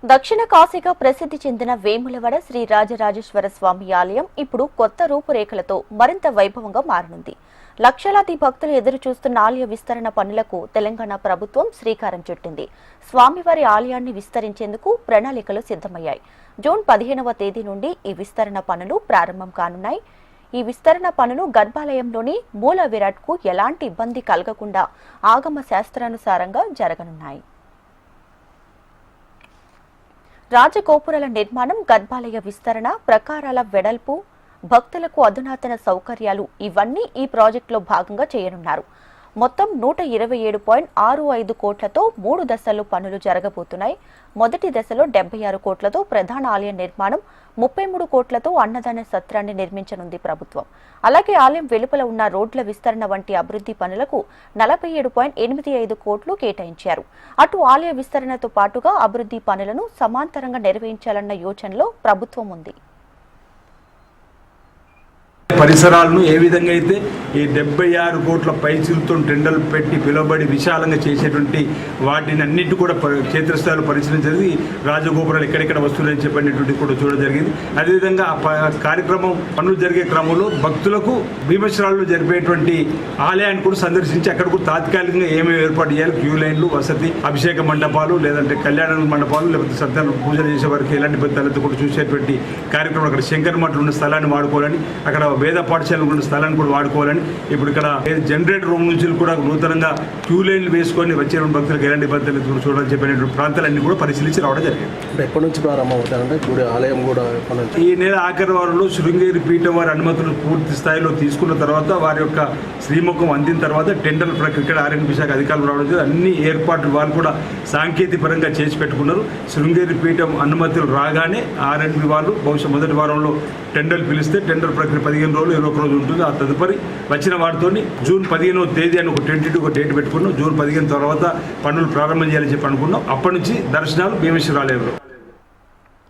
దక్షిణ కాశీగా ప్రసిద్ధి చెందిన వేములవాడ శ్రీ రాజరాజేశ్వర స్వామి ఆలయం ఇప్పుడు కొత్త రూపురేఖలతో మరింత వైభవంగా మారనుంది. లక్షలాది భక్తులు ఎదురు చూస్తున్న ఆలయ విస్తరణ పనులకు తెలంగాణ ప్రభుత్వం శ్రీకారం చుట్టింది. స్వామివారి ఆలయాన్ని విస్తరించేందుకు ప్రణాళికలు సిద్ధమయ్యాయి. జూన్ 15వ తేదీ నుండి ఈ విస్తరణ పనులు ప్రారంభం కానున్నాయి. ఈ విస్తరణ పనులు గర్భాలయంలోని మూల విరాట్కు ఎలాంటి ఇబ్బంది కలగకుండా ఆగమ శాస్త్రానుసారంగా జరగనున్నాయి. రాజగోపురాల నిర్మాణం, గర్భాలయ విస్తరణ, ప్రకారాల వెడల్పు, భక్తులకు అధునాతన సౌకర్యాలు ఇవన్నీ ఈ ప్రాజెక్టులో భాగంగా చేయనున్నారు. మొత్తం 127.65 కోట్లతో 3 దశల్లో పనులు జరగబోతున్నాయి. మొదటి దశలో 76 కోట్లతో ప్రధాన ఆలయ నిర్మాణం, 33 కోట్లతో అన్నదాన సత్రాన్ని నిర్మించనుంది ప్రభుత్వం. అలాగే ఆలయం వెలుపల ఉన్న రోడ్ల విస్తరణ వంటి అభివృద్ధి పనులకు 47.85 కోట్లు కేటాయించారు. అటు ఆలయ విస్తరణతో పాటుగా అభివృద్ధి పనులను సమాంతరంగా నిర్వహించాలన్న యోచనలో ప్రభుత్వం ఉంది. పరిసరాలను ఏ విధంగా అయితే ఈ 76 కోట్ల పైచిలతో టెండర్లు పెట్టి పిలువబడి విశాలంగా చేసేటువంటి వాటిని అన్నింటి కూడా క్షేత్రస్థాయిలో పరిశీలించేది రాజగోపురాలు ఎక్కడెక్కడ వస్తున్నాయని చెప్పినటువంటి కూడా చూడడం జరిగింది. అదేవిధంగా కార్యక్రమం పనులు జరిగే క్రమంలో భక్తులకు భీమశ్రాలు జరిపేటువంటి ఆలయాన్ని కూడా సందర్శించి అక్కడ కూడా తాత్కాలికంగా ఏమేమి ఏర్పాటు చేయాలి, క్యూ లైన్లు, వసతి, అభిషేక మండపాలు, లేదంటే కళ్యాణ మండపాలు, లేకపోతే సత్యాన్ని పూజలు చేసే వారికి ఎలాంటి పెద్దలతో కూడా చూసేటువంటి కార్యక్రమం, అక్కడ శంకర్ మఠలు ఉన్న స్థలాన్ని వాడుకోవాలని, అక్కడ వేద పాఠశాల ఉన్న స్థలాన్ని కూడా వాడుకోవాలని, ఇప్పుడు ఇక్కడ జనరేటర్ రూమ్ నుంచి కూడా నూతనంగా క్యూ లైన్లు వేసుకొని వచ్చే భక్తులకు ఎలాంటి ఇబ్బందులు చూడాలని చెప్పినటువంటి ప్రాంతాలన్నీ కూడా పరిశీలించి రావడం జరిగింది. ఎప్పటి నుంచి ప్రారంభం అవుతారంటే గుడి ఆలయం కూడా ఈ నెల ఆఖరి వారంలో శృంగేరి పీఠం వారి అనుమతులు పూర్తి స్థాయిలో తీసుకున్న తర్వాత, వారి యొక్క శ్రీముఖం అందిన తర్వాత టెండర్ ప్రక్రియ ఇక్కడ ఆర్ఎండ్బి శాఖ అధికారులు రావడం జరిగింది. అన్ని ఏర్పాట్లు వారు కూడా సాంకేతిక పరంగా చేసి పెట్టుకున్నారు. శృంగేరి పీఠం అనుమతులు రాగానే ఆర్ఎండ్బి వాళ్ళు బహుశా మొదటి వారంలో టెండర్లు పిలిస్తే టెండర్ ప్రక్రియ 15 రోజులు 21 రోజు ఉంటుంది. ఆ తదుపరి వచ్చిన వాటితో జూన్ 15వ తేదీ అని ఒక టెంటేటివ్ డేట్ పెట్టుకున్నాం. జూన్ 15 తర్వాత పనులు ప్రారంభం చేయాలని చెప్పి అనుకున్నాం. అప్పటి నుంచి దర్శనాలు భీమేశ్వర ఆలయంలో.